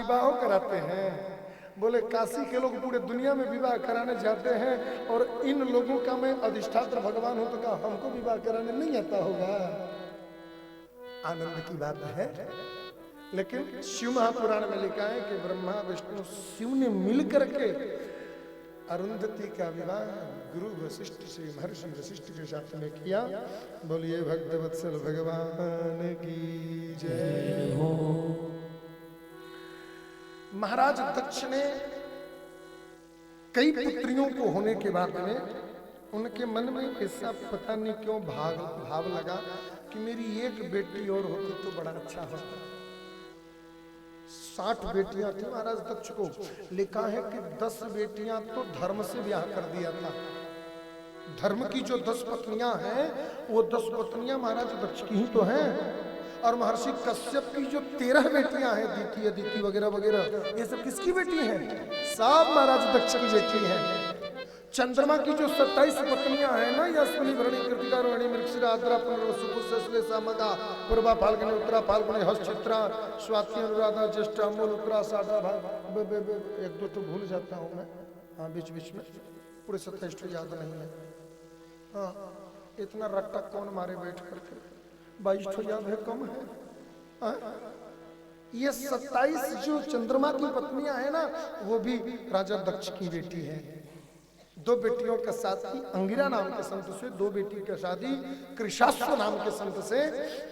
विवाह कराते हैं? बोले काशी के लोग पूरे दुनिया में विवाह कराने जाते हैं और इन लोगों का मैं अधिष्ठात्र भगवान हूं, तो क्या हमको विवाह कराने नहीं आता होगा? आनंद की बात है। लेकिन शिव महापुराण में लिखा है कि ब्रह्मा विष्णु शिव ने मिलकर के अरुंधति का विवाह गुरु वशिष्ठ श्री महर्षि वशिष्ठ के साथ में किया। बोलिए भक्त वत्सल भगवान की जय हो। महाराज दक्ष ने कई पुत्रियों को होने के बाद में उनके मन में ऐसा पता नहीं क्यों भाव लगा कि मेरी एक बेटी और होती तो बड़ा अच्छा होता। 60 बेटियां थी महाराज दक्ष को। लिखा है कि 10 बेटियां तो धर्म से ब्याह कर दिया था। धर्म की जो 10 पत्नियां हैं वो 10 पत्नियां महाराज दक्ष की ही तो हैं। और महर्षि कश्यप की जो 13 बेटियां हैं, दीति अदिति वगैरह वगैरह, ये सब किसकी बेटी हैं? सब महाराज दक्ष की बेटी हैं। चंद्रमा की जो 27 पत्नियां हैं ना, यश्विनी भरणी कृतिका रोहिणी मृगशिरा आद्रा पुनर्वसु पुष्य सामगा पूर्वा फाल्गुनी उत्तरा फाल्गुनी हस्तचित्रा स्वाति अनुराधा ज्येष्ठा मूल उत्तरा साधा एक दो तो भूल जाता हूं मैं, हाँ बीच बीच में, पूरे 27 तो याद नहीं है। हाँ इतना रट्टा कौन मारे बैठ करके, 22 तो याद है, कम है। हाँ? ये 27 जो चंद्रमा की पत्नियां हैं ना, वो भी राजा दक्ष की बेटी है। 2 बेटियों का शादी अंगिरा नाम के संत से, 2 बेटी का शादी कृशास्व नाम के संत से,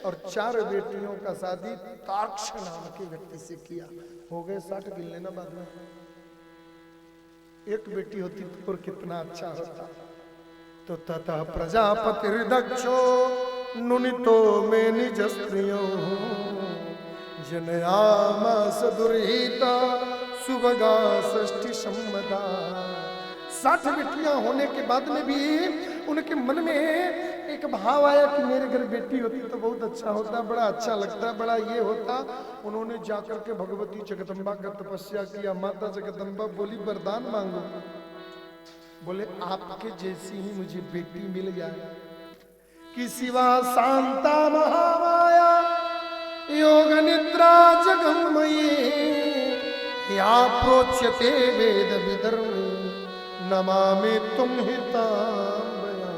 और 4 बेटियों का शादी ताक्ष नाम के व्यक्ति से किया। हो गए 60, गिन लेना बाद में। एक बेटी होती तो कितना अच्छा होता। तो तथा प्रजापति दक्षो नुनितो में निज स्त्रियों जनयामास दुर्हिता सुभगा षष्ठी सम्मदा। 60 बेटियां होने के बाद में भी उनके मन में एक भाव आया कि मेरे घर बेटी होती तो बहुत अच्छा होता, बड़ा अच्छा लगता, बड़ा ये होता। उन्होंने जाकर के भगवती जगदम्बा का तपस्या किया। माता जगदम्बा बोली वरदान मांगो। बोले आपके जैसी ही मुझे बेटी मिल जाए। कि शिवा शांता महामाया योग निद्रा जगन्मयी या प्रोच्यते वेद विदर्मी नमामि तुम हिताम्बया।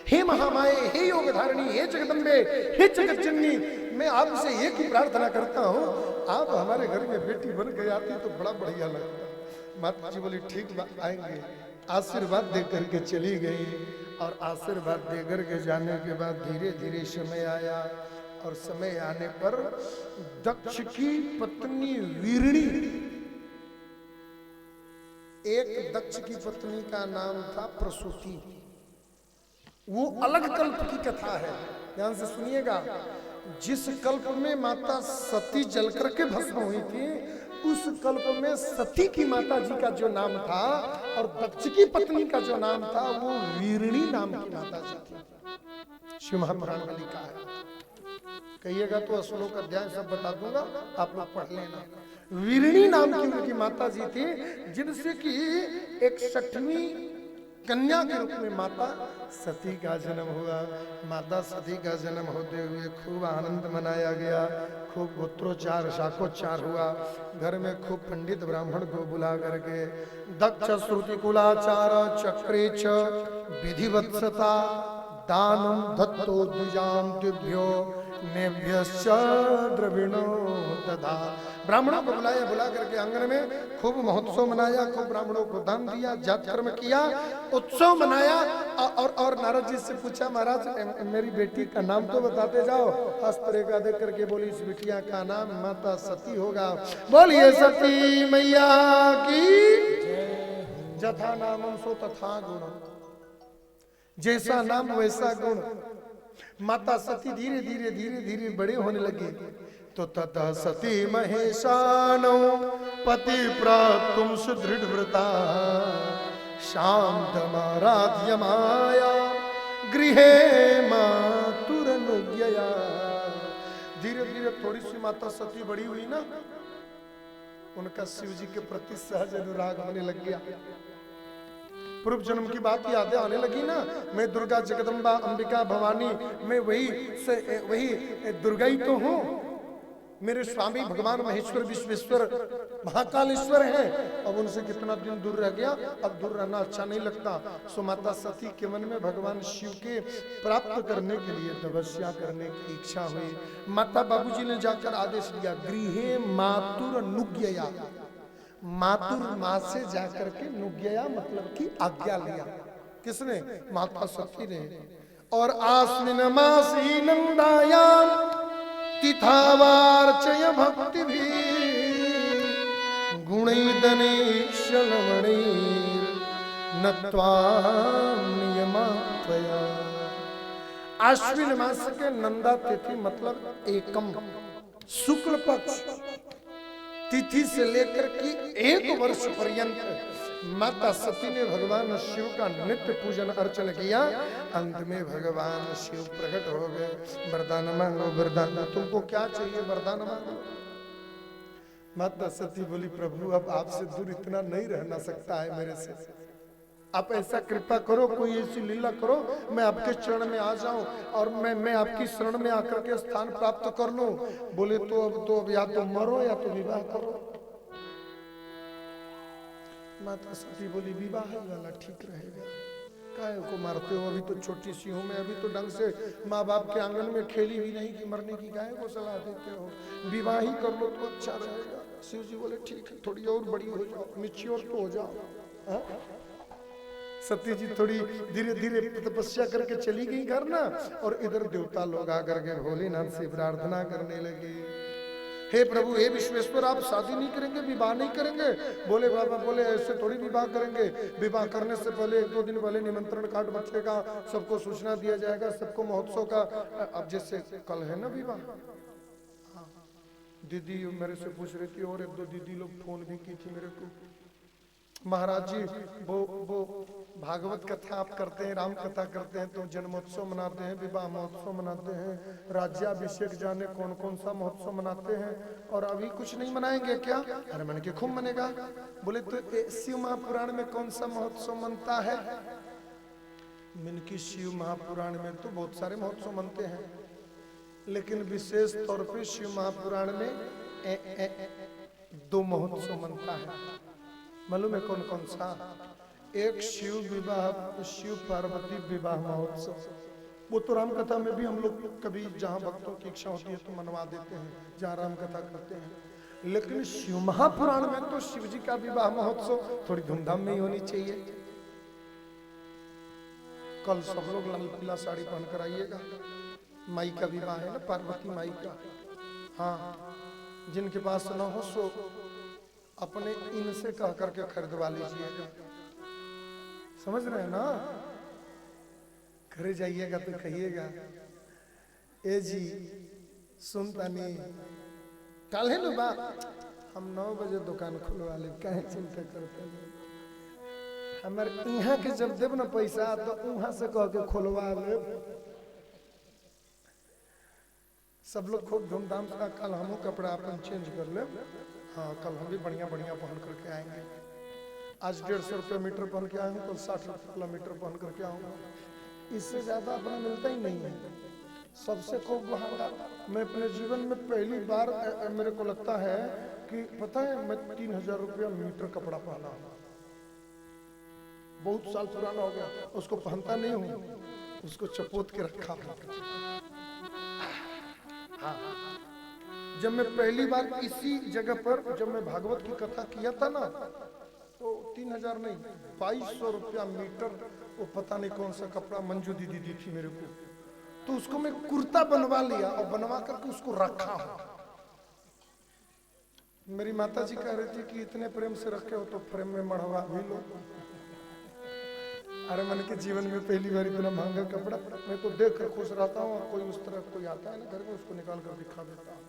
हे महामाये, हे योग धारणी, हे जगदम्बे, हे जगत जननी, मैं आपसे एक ही प्रार्थना करता हूँ, आप हमारे घर में बेटी बन के आती तो बड़ा बढ़िया लगता। माता जी बोली ठीक बात, आएंगे। आशीर्वाद दे करके चली गई। और आशीर्वाद दे करके जाने के बाद धीरे धीरे समय आया। और समय आने पर दक्ष की पत्नी वीरणी, एक दक्ष की पत्नी का नाम था प्रसूति। वो अलग कल्प की कथा है, ध्यान से सुनिएगा। जिस कल्प में माता सती जल करके भस्म हुई थी, उस कल्प में सती की माता जी का जो नाम था और दक्ष की पत्नी का जो नाम था वो वीरणी नाम की माता जी थी। शिव महापुराण में लिखा है। कहिएगा तो श्लोक अध्याय सब बता दूंगा, आप लोग पढ़ लेना। वीरणी नाम की उनकी माता जी थी, जिनसे कि 61वीं कन्या के रूप में माता सती का जन्म हुआ। माता सती का जन्म होते हुए खूब आनंद मनाया गया, खूब गोत्रोच्चार शाखोच्चार हुआ। घर में खूब पंडित ब्राह्मण को बुला करके दक्ष श्रुति कुलाचार चक्रे च विधिवत्सता दानम दत्तो द्विजान्तिभ्यो नेभ्यश्च द्रविणो दधा। ब्राह्मणों को बुलाया, बुला करके आंगन में खूब महोत्सव मनाया, खूब ब्राह्मणों को दान दिया, जात कर्म किया, उत्सव मनाया। और नारद जी से पूछा, महाराज मेरी बेटी का नाम तो बताते जाओ। हस्तरेखा देख करके बोली, इस बिटिया का नाम माता सती होगा। बोलिए सती मैया की। जथा नामम सो तथा गुण, जैसा नाम वैसा गुण। माता सती धीरे धीरे धीरे धीरे बड़े होने लगे। तो ततः सती महेशानो पति प्राप्तुम सुदृढ़ व्रता शांतमाराध्य माया गृहे मातुरनुज्ञया। धीरे धीरे थोड़ी सी माता सती बड़ी हुई ना, उनका शिव जी के प्रति सहज अनुराग होने लग गया। पूर्व जन्म की बात यादें आने लगी ना। मैं दुर्गा जगदम्बा अंबिका भवानी, मैं वही दुर्गा ही तो हूँ। मेरे स्वामी भगवान महेश्वर विश्वेश्वर महाकालेश्वर हैं। अब उनसे कितना दिन दूर रह गया, अब दूर रहना अच्छा नहीं लगता। सो माता सती के मन में भगवान शिव के प्राप्त करने के लिए तपस्या करने की इच्छा हुई। माता बाबूजी ने जाकर आदेश दिया, गृहे मातुर नुग्यया, मातुर माँ से जाकर के नुग्यया मतलब की आज्ञा लिया। किसने? माता सती ने। और आश्विन मास ही नंदायाम तिथावार्चय भक्ति भी गुणैर्दनेश्वरमणि नत्वां नियमात्वया। आश्विन मास के नंदा तिथि मतलब एकम शुक्ल पक्ष तिथि से लेकर के 1 वर्ष पर्यंत माता सती ने भगवान शिव का नित्य पूजन अर्चन किया। अंत में भगवान शिव प्रकट हो गए। वरदान मांगो, वरदान। तुमको क्या चाहिए? वरदान मांगो। माता सती बोली, प्रभु अब आपसे दूर इतना नहीं रहना सकता है मेरे से, आप ऐसा कृपा करो, कोई ऐसी लीला करो मैं आपके चरण में आ जाऊं और मैं आपकी शरण में आकर के स्थान प्राप्त कर लूं। बोले तो अब या तो मरो या तो विवाह करो। माता सती बोली, विवाह वाला ठीक रहेगा, काहे को मारते हो? अभी तो छोटी सी हूं मैं, अभी तो ढंग से माँ बाप के आंगन में खेली भी नहीं कि मरने की काहे को सलाह देते हो? विवाह ही कर लो तो अच्छा रहेगा। शिव जी बोले, ठीक है, थोड़ी और बड़ी हो जाओ, मैच्योर तो हो जाओ। सती जी थोड़ी धीरे धीरे तपस्या करके चली गई घर ना, और इधर देवता लोग आकर के भोलेनाथ से प्रार्थना करने लगे, हे प्रभु, हे विश्वेश्वर, आप शादी नहीं करेंगे, विवाह नहीं करेंगे? बोले बाबा, बोले ऐसे थोड़ी विवाह करेंगे, विवाह करने से पहले 1-2 दिन पहले निमंत्रण कार्ड बचेगा, सबको सूचना दिया जाएगा, सबको महोत्सव का। अब जैसे कल है ना विवाह, दीदी मेरे से पूछ रही थी और 1-2 दीदी लोग फोन भी की थी मेरे को, महाराज जी वो भागवत कथा आप करते हैं, राम कथा करते हैं, तो जन्मोत्सव मनाते हैं, विवाह महोत्सव मनाते हैं, राज्याभिषेक जाने कौन कौन सा महोत्सव मनाते हैं, और अभी कुछ नहीं मनाएंगे क्या? अरे मैंने कि खूब मनेगा। बोले तो शिव महापुराण में कौन सा महोत्सव मनता है? मैंने कि शिव महापुराण में तो बहुत सारे महोत्सव मनते हैं, लेकिन विशेष तौर पे शिव महापुराण में 2 महोत्सव मनता है। मालूम है कौन कौन सा? एक शिव विवाह, शिव पार्वती विवाह महोत्सव, वो तो राम कथा में भी हम लोग कभी जहाँ भक्तों की इच्छा होती है तो मनवा देते हैं, जहाँ राम कथा करते हैं। लेकिन शिव महापुराण में तो शिव जी का विवाह महोत्सव थोड़ी धूमधाम में ही होनी चाहिए। कल सब लोग लाल पीला साड़ी पहनकर आइएगा, माई का विवाह है ना, पार्वती माई का। हाँ, जिनके पास न हो सो अपने इनसे कह करके खरीदवा लीजिएगा, समझ रहे हैं ना? घर जाइएगा तो कहिएगा, ए जी सुनता नहीं, कल है ना हम 9 बजे दुकान खुलवा ले, कहे चिंता करते हैं? हमारे यहाँ के जब देव ना पैसा तो वहां से कह के खुलवा ले। सब लोग खूब धूमधाम से। कल हम कपड़ा अपन चेंज कर ले। हाँ, कल हम भी बढ़िया बढ़िया पहन करके आएंगे। आज 150 रुपये मीटर पहन के आया हूँ, कल 60 रुपये मीटर पहन करके आऊँगा। इससे ज्यादा अपना मिलता ही नहीं है। सबसे खूब महंगा मैं अपने जीवन में पहली बार मेरे को लगता है कि पता है, मैं 3000 रुपया मीटर कपड़ा पहना हूँ। बहुत साल पुराना हो गया, उसको पहनता नहीं हूँ, उसको चपोत के रखा हूँ। हाँ, जब मैं पहली बार इसी जगह पर जब मैं भागवत की कथा किया था ना, तो 3000 नहीं 2200 रुपया मीटर, वो पता नहीं कौन सा कपड़ा मंजू दीदी दी थी मेरे को, तो उसको मैं कुर्ता बनवा लिया और बनवा करके उसको रखा हूं। मेरी माता जी कह रही थी कि इतने प्रेम से रखे हो तो फ्रेम में मढ़वा भी लो। अरे मन के जीवन में पहली बार इतना महंगा कपड़ा मैं तो देख कर खुश रहता हूँ, और कोई उस तरह कोई आता है ना घर में, उसको निकाल कर दिखा देता हूँ।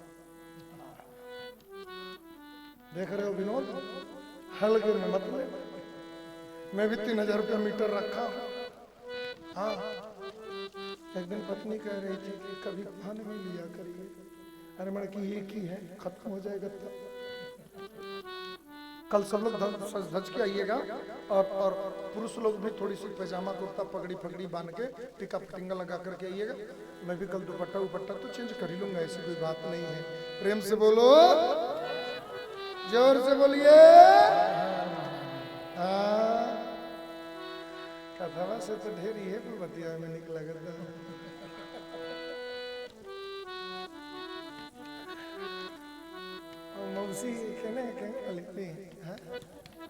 देख रहे हो विनोद, हल्के में मतलब मैं भी 3000 रुपया मीटर रखा हूँ। हाँ, एक दिन पत्नी कह रही थी कि कभी पान भी लिया करिए। अरे मन की एक ही है, खत्म हो जाएगा तब। कल सब लोग सज धज के आइएगा, और पुरुष लोग भी थोड़ी सी पैजामा कुर्ता पगड़ी फगड़ी बांध के टिका पटिंगा लगा करके आइएगा। मैं भी कल दुपट्टा उपट्टा तो चेंज कर ही लूंगा, ऐसी कोई बात नहीं है। प्रेम से बोलो, जोर से बोलिए। कथावा से तो ढेर ही है, पर बतिया में निकला करता मौसी कहने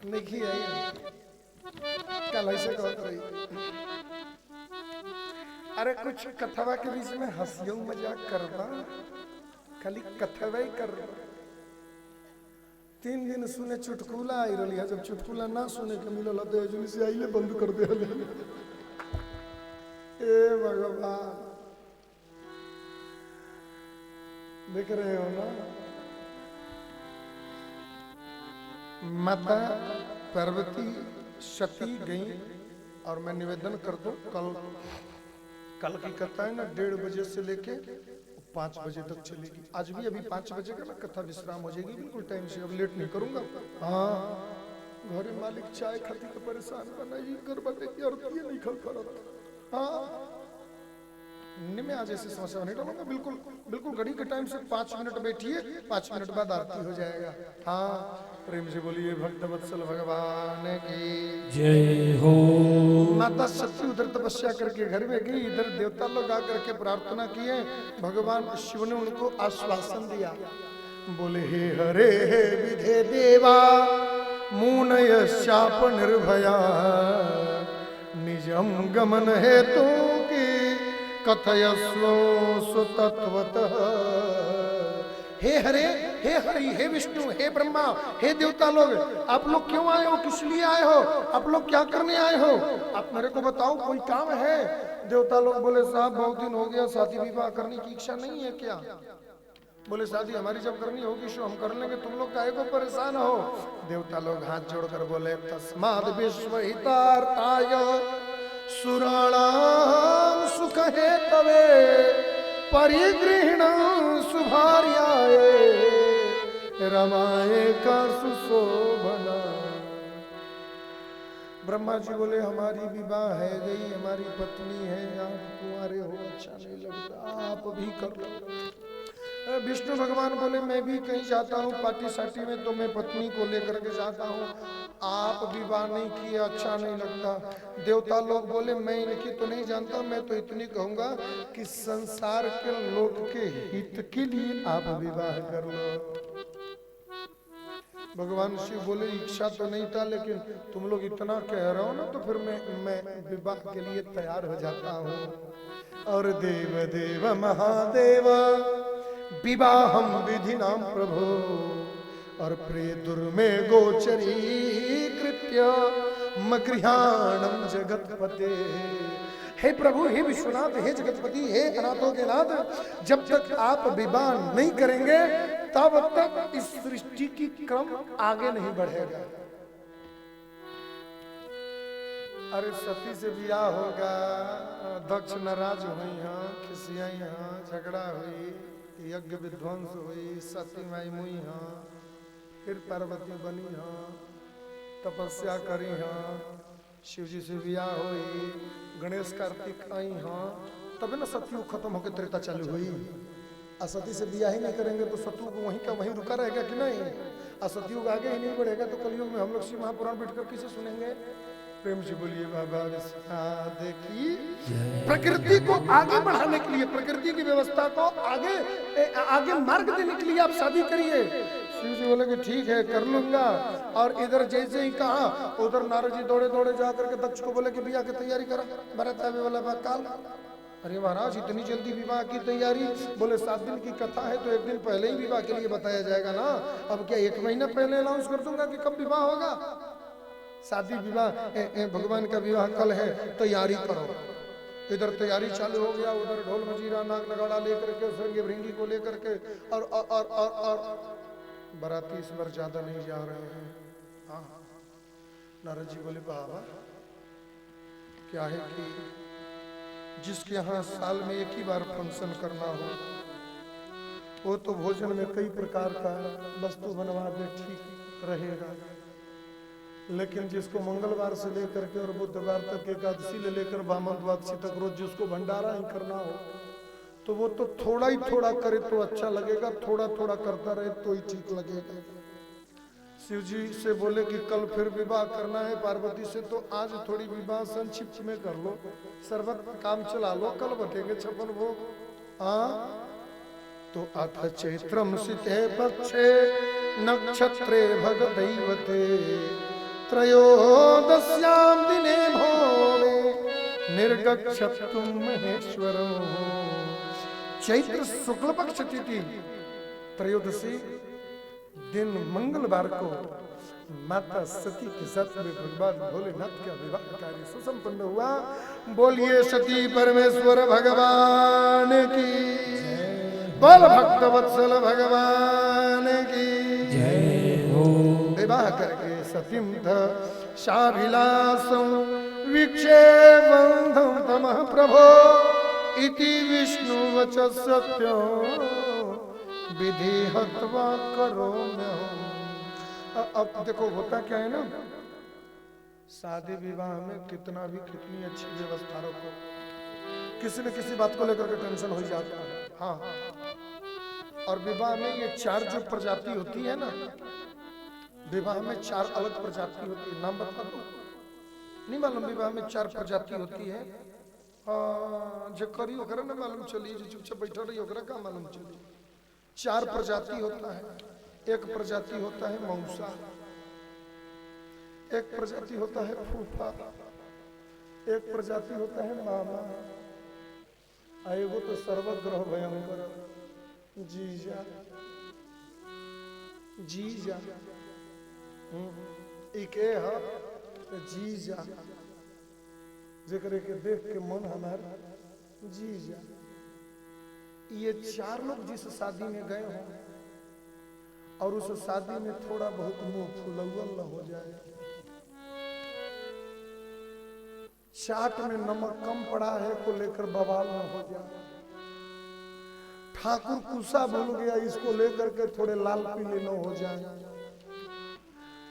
लिखी आई कल ऐसे कहत रही। अरे कुछ कथवा के बीच में हंसियों मजाक करबा, खाली कथवा ही कर। 3 दिन सुने चुटकुला आई रही है, जब चुटकुला ना सुने के मिलल तो एजुनी से आइले बंद कर दे। ए भगवान, देख रहे हो ना, माता पार्वती सती गई। और मैं निवेदन कर दूं, कल की कथा है ना 1:30 बजे से लेके 5 बजे तक चलेगी। आज भी अभी 5 बजे का ना कथा विश्राम हो जाएगी बिल्कुल टाइम से, अब लेट नहीं करूंगा। हाँ, घरे मालिक चाय खाती के परेशान बनाई, घर बटे की आरती नहीं खल करत। हाँ, में आज ऐसी समस्या नहीं डालूंगा, बिल्कुल बिल्कुल घड़ी के टाइम से 5 मिनट बैठिए, 5 मिनट बाद आरती हो जाएगा। हाँ, प्रेम से बोलिए भक्त वत्सल भगवान की जय हो। माता सती उधर तपस्या करके घर में गई, इधर देवता लोग आकर के प्रार्थना किए। भगवान शिव ने उनको आश्वासन दिया, बोले हे हरे हे विधे देवा मुनय शाप निर्भया निजम गमन हेतु की कथयस्व सुतत्वतः। हे हरे, हे हरि, हे विष्णु, हे ब्रह्मा, हे देवता लोग, आप लोग क्यों आए हो, किस लिए आए हो, आप लोग क्या करने आए हो, आप मेरे को बताओ, कोई काम है। देवता लोग बोले साहब बहुत दिन हो गया, शादी विवाह करने की इच्छा नहीं है क्या। बोले शादी हमारी जब करनी होगी सो हम कर लेंगे, तुम लोग काहे को परेशान हो। देवता लोग हाथ जोड़कर बोले तस्माद् विश्वहितार्थाय सुराणाम सुख हेतवे परिगृह्णां सुभार्याय रमाए का सुशोभना। ब्रह्मा जी बोले हमारी विवाह है गई, हमारी पत्नी है, आप कुंवारे हो, अच्छा नहीं लगता, आप भी कर लो। विष्णु भगवान बोले मैं भी कहीं जाता हूँ पार्टी साटी में, तो मैं पत्नी को लेकर के जाता हूँ, आप विवाह नहीं किए, अच्छा नहीं लगता। देवता लोग बोले मैं इनकी तो नहीं जानता, मैं तो इतनी कहूंगा कि संसार के लोग के हित के लिए आप विवाह कर लो। भगवान शिव बोले इच्छा तो नहीं था, लेकिन तुम लोग इतना कह रहे हो ना, तो फिर मैं विवाह के लिए तैयार हो जाता हूँ। और देव देव महादेव विवाहम विधि नाम प्रभु और प्रेतुर में गोचरी कृत्य मगृहाणम जगतपते। हे प्रभु, हे विश्वनाथ, हे जगतपति, हे अनाथों के नाथ, जब तक आप विवाह नहीं करेंगे तब तक इस सृष्टि की क्रम आगे नहीं बढ़ेगा। अरे सती से ब्याह होगा, दक्ष नाराज हुई, हाँ खिसियाई, हाँ झगड़ा हुई, यज्ञ विध्वंस हुई, सती माई मुई, हाँ फिर पार्वती बनी, हाँ तपस्या करी, हाँ शिव जी से ब्याह हुई, गणेश कार्तिक आई, हाँ तब ना सतयुग खत्म होकर त्रेता चालू हुई। असती से ब्याह ही नहीं करेंगे तो सतयुग वहीं का वहीं रुका रहेगा कि नहीं। असतयुग आगे ही नहीं बढ़ेगा तो कलयुग में हम लोग शिव महापुराण बैठकर किसे सुनेंगे। प्रेम से बोलिए बाबा देखिए, प्रकृति को आगे बढ़ाने के लिए, प्रकृति की व्यवस्था को आगे मार्ग देने के लिए आप शादी करिए। शिव जी बोले कि ठीक है कर लूंगा। और इधर जैसे ही कहा उधर नारद जी दौड़े दौड़े जाकर के दक्ष को बोले कि ब्याह की तैयारी करा। भरत आवे वाला काल, अरे महाराज इतनी जल्दी विवाह की तैयारी। बोले 7 दिन की कथा है तो 1 दिन पहले ही विवाह के लिए बताया जाएगा ना। अब क्या 1 महीना पहले अनाउंस कर दूंगा कि कब विवाह होगा। शादी विवाह भगवान का विवाह कल है, तैयारी करो। इधर तैयारी चालू हो गया, उधर ढोल मजीरा नाग नगाड़ा लेकर के संगे भृंगी को लेकर के और बाराती इस बार ज्यादा नहीं जा रहे हैं। हाँ नारद जी बोले बाबा क्या है कि जिसके यहाँ साल में 1 ही बार फंक्शन करना हो वो तो भोजन में कई प्रकार का वस्तु बनवा दे, ठीक रहेगा। लेकिन जिसको मंगलवार से लेकर के और बुधवार तक एकादशी ले लेकर वामन द्वादशी तक रोज जिसको भंडारा ही करना हो, तो वो तो थोड़ा ही थोड़ा करे तो अच्छा लगेगा, थोड़ा थोड़ा करता रहे तो ही ठीक लगेगा। शिव जी से बोले कि कल फिर विवाह करना है पार्वती से, तो आज थोड़ी विवाह संक्षिप्त में कर लो, सर्वत काम चला लो, कल बटेंगे 56 भोग। हाँ, तो अथ चैत्रम सिते पक्षे नक्षत्रे भगदैवते त्रयोदश्याम दिने भोरे निर्गच्छतुम महेश्वरम। चैत्र शुक्ल पक्ष तिथि त्रयोदशी दिन मंगलवार को माता सती के साथ में भगवान भोलेनाथ का विवाह कार्य सुसंपन्न हुआ। बोलिए सती परमेश्वर भगवान की, बोल भक्त वत्सल भगवान की जय हो। विवाह करके सतीम शाभिलासं विक्षेपं तमः प्रभो इति विष्णु वच सत्यं विधि हत्वा करो। अब देखो होता क्या है ना, शादी विवाह में कितना भी कितनी अच्छी व्यवस्था रखो, किसी न किसी बात को लेकर के टेंशन हो जाता है। हाँ, और विवाह में ये 4 जो प्रजाति होती है ना, विवाह में 4 अलग प्रजाति होती है। नाम बता दो, नहीं मालूम? विवाह में 4 प्रजाति होती है। जो करी ओकरा ना मालूम चली, जो चुपचाप बैठा रही ओकरा का मालूम चली। 4 प्रजाति होता है। एक प्रजाति होता है मौसा, एक प्रजाति होता है फूफा, एक प्रजाति होता है मामा, एगो तो सर्वग्रह भयंकर जीजा। जीजा इके है जीजा, जेकरे के देख के मन हमारा जीजा। ये 4 लोग जिस शादी में गए हों और उस शादी में थोड़ा बहुत मुंह फुलौल न हो जाए, चाट में नमक कम पड़ा है को लेकर बवाल न हो जाए, ठाकुर कुसा भूल गया इसको लेकर के थोड़े लाल पीले न हो जाए,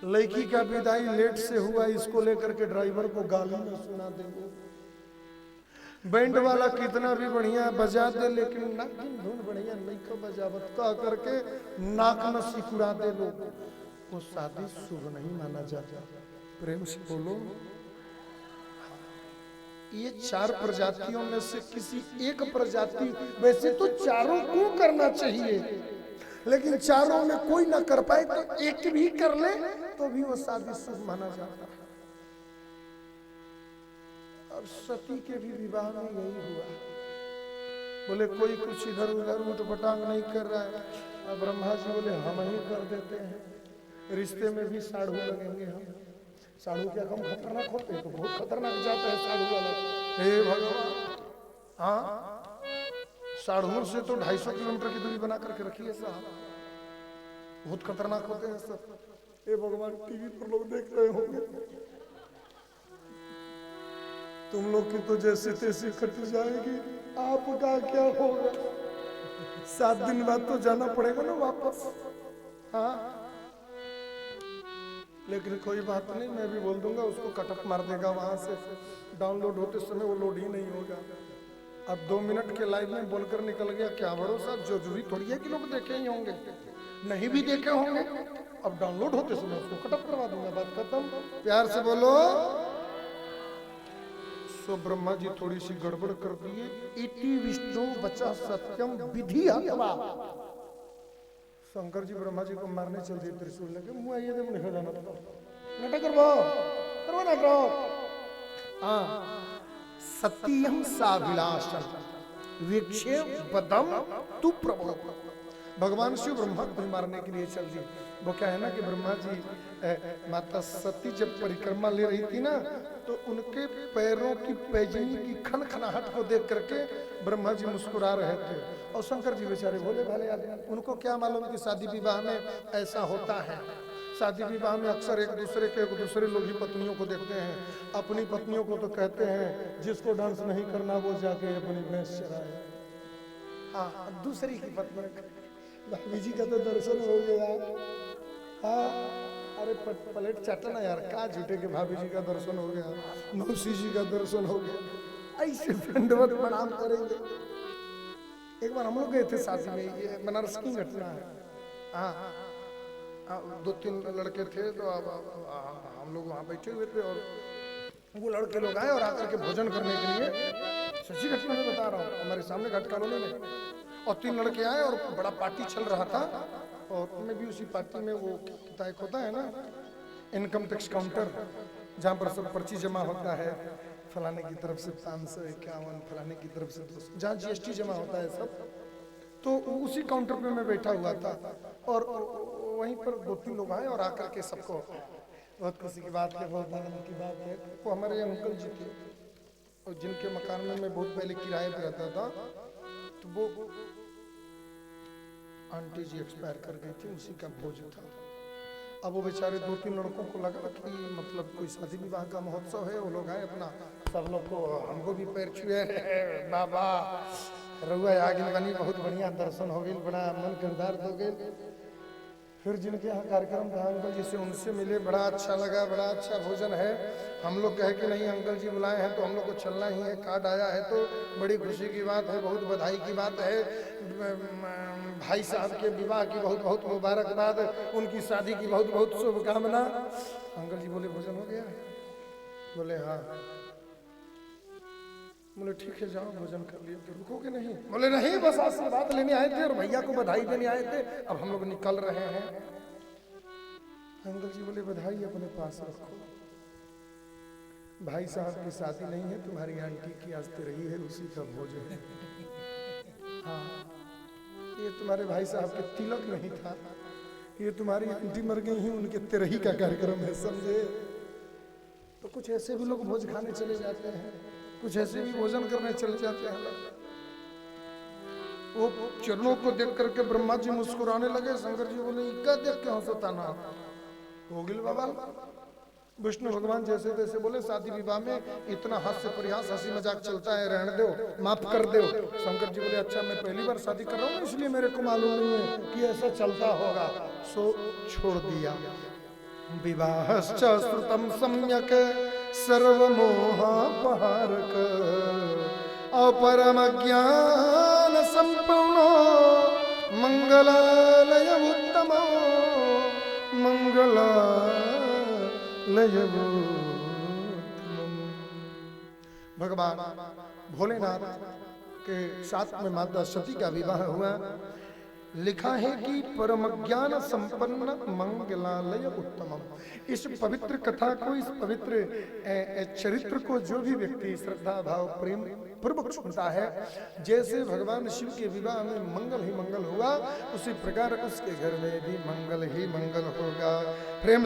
लड़की का विदाई लेट से हुआ इसको लेकर के ड्राइवर को गाली न सुना देंगे, बैंड वाला कितना भी बढ़िया बजा दे लेकिन नाक की धुन बढ़िया नहीं को बजावत कह करके नाक न सिकुड़ा दे लोग, वो शादी शुभ नहीं माना जाता। प्रेम से बोलो। ये 4 प्रजातियों में से किसी एक प्रजाति, वैसे तो चारों को करना चाहिए, लेकिन चारों में कोई ना कर पाए तो एक भी कर ले तो भी वो शादी शुभ माना जाता है। और सती के भी विवाह में यही हुआ। बोले कोई कुछ इधर उधर उठपटांग नहीं कर रहा है, अब ब्रह्मा जी बोले हम ही कर देते हैं, रिश्ते में भी साढ़ू लगेंगे हम। साढ़ू क्या कम खतरनाक होते हैं? तो बहुत खतरनाक जाता है साढ़ू वाला। हे भगवान, हाँ, साढ़ू से तो 250 किलोमीटर की दूरी बना करके रखी है साहब, बहुत खतरनाक होते हैं सब। हे भगवान, टीवी पर लोग देख रहे होंगे, तुम लोग की तो जैसे तैसे कट जाएगी, आपका क्या होगा? 7 दिन बाद तो जाना पड़ेगा ना वापस। हाँ, लेकिन कोई बात नहीं, मैं भी बोल दूंगा, उसको कटअप मार देगा वहां से। डाउनलोड होते समय वो लोड ही नहीं होगा। अब 2 मिनट के लाइव में बोलकर निकल गया, क्या भरोसा? जरूरी थोड़ी है कि लोग देखे ही होंगे, नहीं भी देखे होंगे। अब डाउनलोड होते समय उसको कटअप करवा दूंगा, बात खत्म। प्यार से बोलो। सो ब्रह्मा जी थोड़ी सी गड़बड़ कर दिए। इति विष्णु वचः सत्यम विधि हत्वा। शंकर जी ब्रह्मा जी को मारने चल दिए त्रिशूल लेके। मुंह आइए देखो निकल जाना, नाटक करवा ना करो। हाँ, सत्यम साभिलाषं विक्षेपदम तु प्रभो। भगवान शिव ब्रह्मा को मारने के लिए चल दिए। वो क्या है ना कि ब्रह्मा जी माता सती जब परिक्रमा ले रही थी ना, तो उनके पैरों की पैजनी की खनखनाहट को देख करके ब्रह्मा जी मुस्कुरा रहे थे। और शंकर जी बेचारे भोले भाले आदमी, उनको क्या मालूम कि शादी विवाह में ऐसा होता है। शादी विवाह में अक्सर एक दूसरे लोग ही पत्नियों को देखते हैं। अपनी पत्नियों को तो कहते हैं जिसको डांस नहीं करना वो जाके अपनी भैंस चराए। हाँ, दूसरी की पत्नी, भाभी जी का तो दर्शन हो गया। हाँ, अरे प्लेट चाटना यार, का झूठे के भाभी जी का दर्शन हो गया, मौसी जी का दर्शन हो गया, ऐसे दंडवत प्रणाम करेंगे। एक बार हम लोग गए थे शादी में, ये बनारस की घटना है। हाँ, 2-3 लड़के थे, तो हम लोग वहाँ बैठे हुए थे और वो लड़के लोग आए और आकर के भोजन करने के लिए, सच्ची घटना में बता रहा हूँ, हमारे सामने घाट कॉलोनी में, और 3 लड़के आए और बड़ा पार्टी चल रहा था, और मैं भी उसी पार्टी में, वो कितना एक होता है ना इनकम टैक्स काउंटर, जहाँ पर सब पर्ची जमा होता है, फलाने की तरफ से 551, फलाने की तरफ से 200, जहाँ GST जमा होता है सब, तो उसी काउंटर पे मैं बैठा हुआ था, और वहीं पर 2-3 लोग आए और आकर के सबको, बहुत खुशी की बात है, बहुत आनंद की बात है, वो हमारे अंकल जी थे, और जिनके मकान में मैं बहुत पहले किराए पे रहता था, तो वो आंटी जी एक्सपायर कर गई थी, उसी का भोज था। अब वो बेचारे 2-3 लड़कों को लगा कि मतलब कोई शादी विवाह का महोत्सव है, वो लोग आए अपना, सब लोग को, हमको भी पैर छुए, बाबा रउआ आगे बनी, बहुत बढ़िया दर्शन हो गई, बड़ा मन किरदार हो गई। फिर जिनके यहाँ कार्यक्रम था अंकल जी से, उनसे मिले, बड़ा अच्छा लगा, बड़ा अच्छा भोजन है। हम लोग कहे कि नहीं अंकल जी बुलाए हैं तो हम लोग को चलना ही है, कार्ड आया है तो बड़ी खुशी की बात है, बहुत बधाई की बात है, भाई साहब के विवाह की बहुत बहुत मुबारकबाद, उनकी शादी की बहुत बहुत शुभकामना। अंकल जी बोले भोजन हो गया? बोले हाँ। बोले ठीक है जाओ भोजन कर लिए, तो रुकोगे नहीं? बोले नहीं, बस आशीर्वाद लेने आए थे और भैया को बधाई देने आए थे, अब हम लोग निकल रहे हैं। अंकल जी बोले बधाई अपने पास रखो, भाई साहब की शादी नहीं है, तुम्हारी आंटी की आज तेरही है, उसी का भोजन है। हाँ, ये तुम्हारे भाई साहब के तिलक नहीं था, ये तुम्हारी आंटी मर गई ही, उनके तेरही का कार्यक्रम है, समझे? तो कुछ ऐसे भी लोग भोज खाने चले जाते हैं, कुछ ऐसे भी भोजन करने चले जाते हैं। वो चरणों को देख करके ब्रह्मा जी मुस्कुराने लगे, शंकर जी बोले इक्का देख के हंसता ना हो गिल बाबा। विष्णु भगवान जैसे तैसे बोले शादी विवाह में इतना हास्य परिहास हंसी मजाक चलता है, रहने दो, माफ कर दो। शंकर जी बोले अच्छा मैं पहली बार शादी कर रहा हूँ इसलिए मेरे को मालूम नहीं है कि ऐसा चलता होगा, सो छोड़ दिया। विवाहश्च श्रुतम सम्यक सर्वमोहापहारक अपरम ज्ञान संपूर्णो मंगलालय उत्तम मंगलालय उत्तम। भगवान भोलेनाथ के साथ में माता सती का विवाह हुआ। लिखा है कि परम ज्ञान संपन्न मंगलालय उत्तमम। इस पवित्र कथा को, इस पवित्र चरित्र को जो भी व्यक्ति श्रद्धा भाव प्रेम पूर्वक सुनता है, जैसे भगवान शिव के विवाह में मंगल ही मंगल हुआ, उसी प्रकार उसके घर में भी मंगल ही मंगल होगा। प्रेम